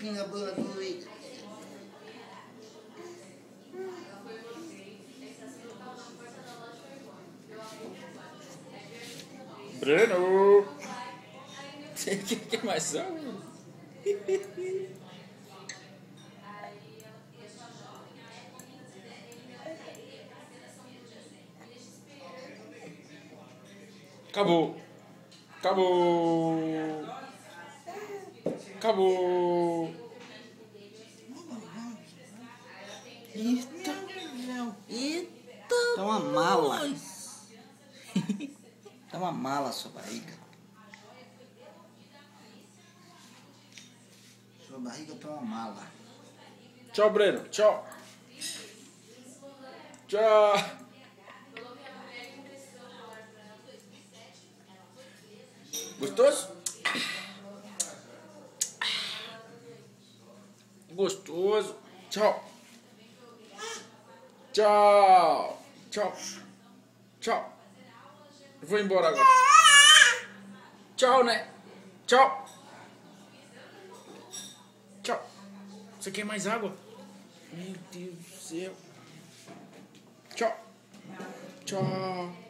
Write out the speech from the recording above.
Chiquinha, boa noite. Breno! Você quer mais água? Acabou! Acabou! Acabou! Eita! Tá uma mala. Tá uma mala a sua barriga. Sua barriga tá uma mala. Tchau, Breno. Tchau. Tchau. Gostoso? Gostoso. Tchau. Tchau. Tchau. Tchau. Eu vou embora agora. Tchau, né? Tchau. Tchau. Você quer mais água? Meu Deus do céu. Tchau. Tchau.